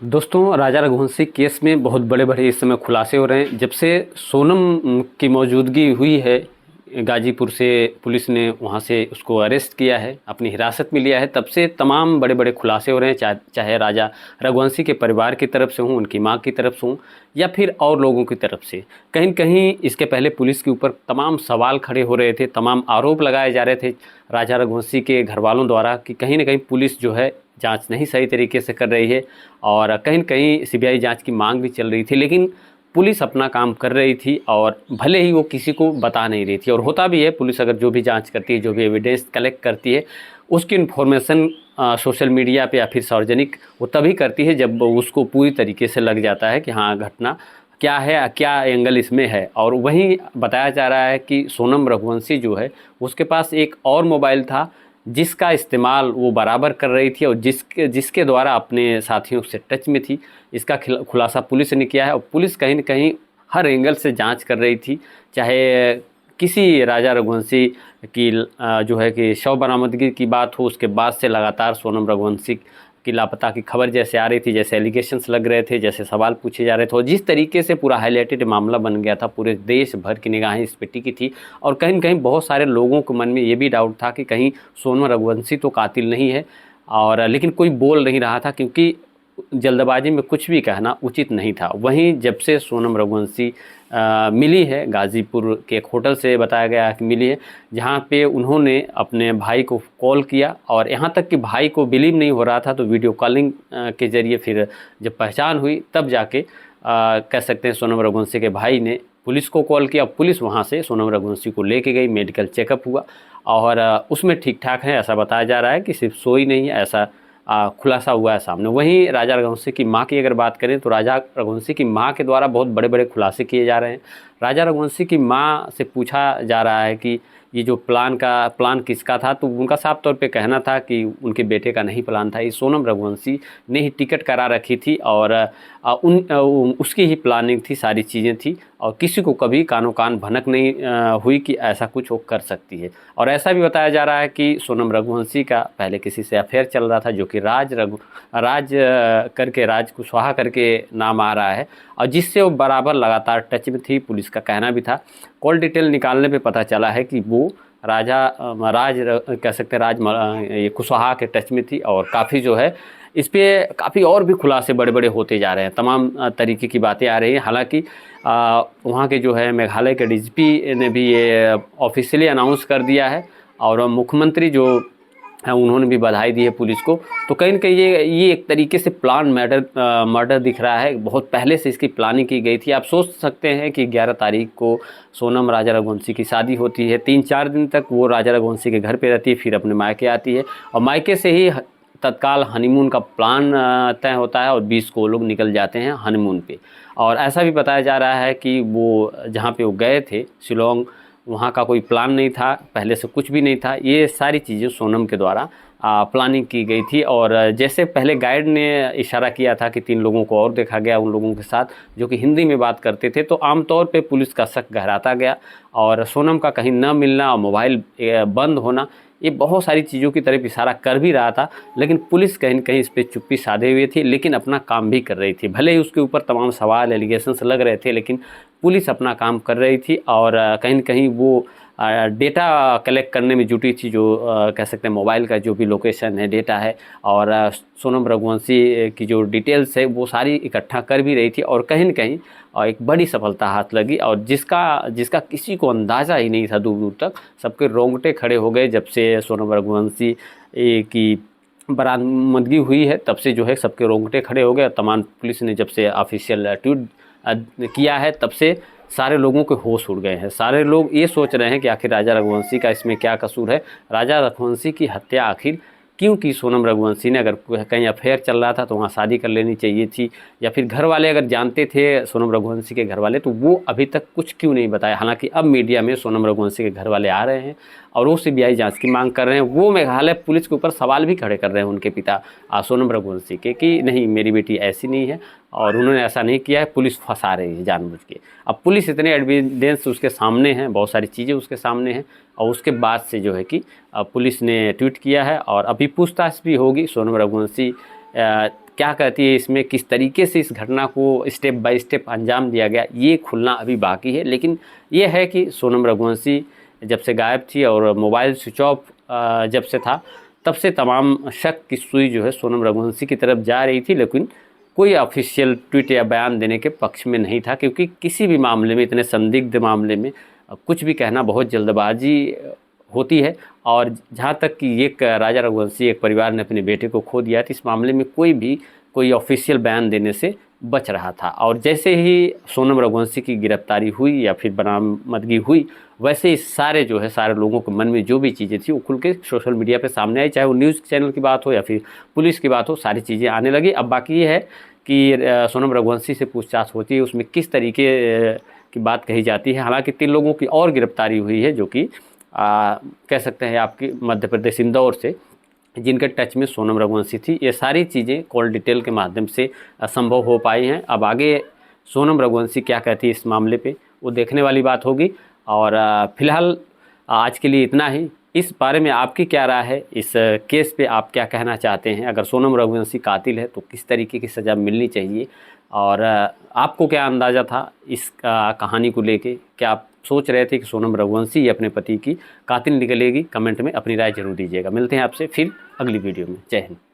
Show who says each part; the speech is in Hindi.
Speaker 1: दोस्तों, राजा रघुवंशी केस में बहुत बड़े-बड़े इस समय खुलासे हो रहे हैं। जब से सोनम की मौजूदगी हुई है, गाज़ीपुर से पुलिस ने वहाँ से उसको अरेस्ट किया है, अपनी हिरासत में लिया है, तब से तमाम बड़े-बड़े खुलासे हो रहे हैं। चाहे राजा रघुवंशी के परिवार की तरफ से हों, उनकी माँ की तरफ से हों या फिर और लोगों की तरफ से। कहीं न कहीं इसके पहले पुलिस के ऊपर तमाम सवाल खड़े हो रहे थे, तमाम आरोप लगाए जा रहे थे राजा रघुवंशी के घरवालों द्वारा कि कहीं न कहीं पुलिस जो है जाँच नहीं सही तरीके से कर रही है और कहीं न कहीं सीबीआई जाँच की मांग भी चल रही थी। लेकिन पुलिस अपना काम कर रही थी और भले ही वो किसी को बता नहीं रही थी। और होता भी है, पुलिस अगर जो भी जाँच करती है, जो भी एविडेंस कलेक्ट करती है, उसकी इन्फॉर्मेशन सोशल मीडिया पे या फिर सार्वजनिक वो तभी करती है जब उसको पूरी तरीके से लग जाता है कि हाँ, घटना क्या है, क्या एंगल इसमें है। और वहीं बताया जा रहा है कि सोनम रघुवंशी जो है, उसके पास एक और मोबाइल था जिसका इस्तेमाल वो बराबर कर रही थी और जिसके जिसके द्वारा अपने साथियों से टच में थी। इसका खुलासा पुलिस ने किया है और पुलिस कहीं न कहीं हर एंगल से जांच कर रही थी। चाहे किसी राजा रघुवंशी की जो है कि शव बरामदगी की बात हो, उसके बाद से लगातार सोनम रघुवंशी की लापता की खबर जैसे आ रही थी, जैसे एलिगेशंस लग रहे थे, जैसे सवाल पूछे जा रहे थे और जिस तरीके से पूरा हाईलाइटेड मामला बन गया था, पूरे देश भर की निगाहें इस पे टिकी थी। और कहीं न कहीं बहुत सारे लोगों के मन में ये भी डाउट था कि कहीं सोनम रघुवंशी तो कातिल नहीं है। और लेकिन कोई बोल नहीं रहा था क्योंकि जल्दबाजी में कुछ भी कहना उचित नहीं था। वहीं जब से सोनम रघुवंशी मिली है, गाज़ीपुर के एक होटल से बताया गया है कि मिली है, जहाँ पे उन्होंने अपने भाई को कॉल किया और यहाँ तक कि भाई को बिलीव नहीं हो रहा था, तो वीडियो कॉलिंग के ज़रिए फिर जब पहचान हुई तब जाके कह सकते हैं सोनम रघुवंशी के भाई ने पुलिस को कॉल किया। पुलिस वहाँ से सोनम रघुवंशी को लेके गई, मेडिकल चेकअप हुआ और उसमें ठीक-ठाक है ऐसा बताया जा रहा है कि सिर्फ सोई नहीं है, ऐसा खुलासा हुआ है सामने। वहीं राजा रघुवंशी की माँ की अगर बात करें तो राजा रघुवंशी की माँ के द्वारा बहुत बड़े-बड़े खुलासे किए जा रहे हैं। राजा रघुवंशी की माँ से पूछा जा रहा है कि ये जो प्लान किसका था, तो उनका साफ तौर पे कहना था कि उनके बेटे का नहीं प्लान था, ये सोनम रघुवंशी ने ही टिकट करा रखी थी और उसकी ही प्लानिंग थी, सारी चीज़ें थी और किसी को कभी कानो कान भनक नहीं हुई कि ऐसा कुछ वो कर सकती है। और ऐसा भी बताया जा रहा है कि सोनम रघुवंशी का पहले किसी से अफेयर चल रहा था जो कि राज कुशवाहा करके नाम आ रहा है और जिससे वो बराबर लगातार टच में थी, पुलिस का कहना भी था। कॉल डिटेल निकालने पे पता चला है कि वो कह सकते हैं ये कुशवाहा के टच में थी और काफ़ी जो है इस पे काफ़ी और भी खुलासे बड़े-बड़े होते जा रहे हैं। तमाम तरीके की बातें आ रही हैं। हालाँकि वहाँ के जो है मेघालय के डीजीपी ने भी ये ऑफ़िशियली अनाउंस कर दिया है और मुख्यमंत्री जो हैं उन्होंने भी बधाई दी है पुलिस को। तो कहीं न कहीं ये एक तरीके से मर्डर दिख रहा है। बहुत पहले से इसकी प्लानिंग की गई थी। आप सोच सकते हैं कि 11 तारीख को सोनम राजा रघुवंशी की शादी होती है। 3-4 दिन तक वो राजा रघुवंशी के घर पे रहती है, फिर अपने मायके आती है और मायके से ही तत्काल हनीमून का प्लान तय होता है और 20 को वो लोग निकल जाते हैं हनीमून पे। और ऐसा भी बताया जा रहा है कि वो जहाँ पे वो गए थे शिलांग, वहाँ का कोई प्लान नहीं था, पहले से कुछ भी नहीं था। ये सारी चीज़ें सोनम के द्वारा प्लानिंग की गई थी और जैसे पहले गाइड ने इशारा किया था कि 3 लोगों को और देखा गया उन लोगों के साथ जो कि हिंदी में बात करते थे, तो आमतौर पे पुलिस का शक गहराता गया और सोनम का कहीं न मिलना और मोबाइल बंद होना, ये बहुत सारी चीज़ों की तरफ इशारा कर भी रहा था। लेकिन पुलिस कहीं न कहीं इस पे चुप्पी साधे हुए थी, लेकिन अपना काम भी कर रही थी। भले ही उसके ऊपर तमाम सवाल एलिगेशंस लग रहे थे, लेकिन पुलिस अपना काम कर रही थी और कहीं न कहीं वो डेटा कलेक्ट करने में जुटी थी, जो कह सकते हैं मोबाइल का जो भी लोकेशन है, डेटा है और सोनम रघुवंशी की जो डिटेल्स है वो सारी इकट्ठा कर भी रही थी और कहीं न कहीं एक बड़ी सफलता हाथ लगी और जिसका किसी को अंदाज़ा ही नहीं था दूर-दूर तक। सबके रोंगटे खड़े हो गए जब से सोनम रघुवंशी की बरामदगी हुई है, तब से जो है सबके रोंगटे खड़े हो गए। तमाम पुलिस ने जब से ऑफिशियल ट्वीट किया है, तब से सारे लोगों के होश उड़ गए हैं। सारे लोग ये सोच रहे हैं कि आखिर राजा रघुवंशी का इसमें क्या कसूर है? राजा रघुवंशी की हत्या आखिर क्यों की सोनम रघुवंशी ने? अगर कहीं अफेयर चल रहा था तो वहाँ शादी कर लेनी चाहिए थी, या फिर घर वाले अगर जानते थे सोनम रघुवंशी के घर वाले, तो वो अभी तक कुछ क्यों नहीं बताया? हालाँकि अब मीडिया में सोनम रघुवंशी के घर वाले आ रहे हैं और वो सीबीआई जाँच की मांग कर रहे हैं। वो मेघालय पुलिस के ऊपर सवाल भी खड़े कर रहे हैं उनके पिता सोनम रघुवंशी के कि नहीं, मेरी बेटी ऐसी नहीं है और उन्होंने ऐसा नहीं किया है, पुलिस फंसा रही है जानबूझ के। अब पुलिस इतने एविडेंस उसके सामने हैं, बहुत सारी चीज़ें उसके सामने हैं और उसके बाद से जो है कि पुलिस ने ट्वीट किया है और अभी पूछताछ भी होगी सोनम रघुवंशी क्या कहती है इसमें, किस तरीके से इस घटना को स्टेप बाय स्टेप अंजाम दिया गया, ये खुलना अभी बाकी है। लेकिन ये है कि सोनम रघुवंशी जब से गायब थी और मोबाइल स्विच ऑफ जब से था, तब से तमाम शक की सुई जो है सोनम रघुवंशी की तरफ जा रही थी, लेकिन कोई ऑफिशियल ट्वीट या बयान देने के पक्ष में नहीं था, क्योंकि किसी भी मामले में, इतने संदिग्ध मामले में कुछ भी कहना बहुत जल्दबाजी होती है। और जहाँ तक कि एक राजा रघुवंशी एक परिवार ने अपने बेटे को खो दिया था, इस मामले में कोई ऑफिशियल बयान देने से बच रहा था। और जैसे ही सोनम रघुवंशी की गिरफ्तारी हुई या फिर बरामदगी हुई, वैसे ही सारे जो है सारे लोगों के मन में जो भी चीज़ें थी वो खुल के सोशल मीडिया पे सामने आई, चाहे वो न्यूज़ चैनल की बात हो या फिर पुलिस की बात हो, सारी चीज़ें आने लगी। अब बाकी ये है कि सोनम रघुवंशी से पूछताछ होती है, उसमें किस तरीके की बात कही जाती है। हालांकि 3 लोगों की और गिरफ्तारी हुई है, जो कि कह सकते हैं आपकी मध्य प्रदेश इंदौर से, जिनके टच में सोनम रघुवंशी थी। ये सारी चीज़ें कॉल डिटेल के माध्यम से संभव हो पाई हैं। अब आगे सोनम रघुवंशी क्या कहती है इस मामले पे, वो देखने वाली बात होगी। और फिलहाल आज के लिए इतना ही। इस बारे में आपकी क्या राय है, इस केस पे आप क्या कहना चाहते हैं? अगर सोनम रघुवंशी कातिल है तो किस तरीके की सज़ा मिलनी चाहिए, और आपको क्या अंदाज़ा था इस कहानी को लेके? क्या आप सोच रहे थे कि सोनम रघुवंशी अपने पति की कातिल निकलेगी? कमेंट में अपनी राय जरूर दीजिएगा। मिलते हैं आपसे फिर अगली वीडियो में। जय हिंद।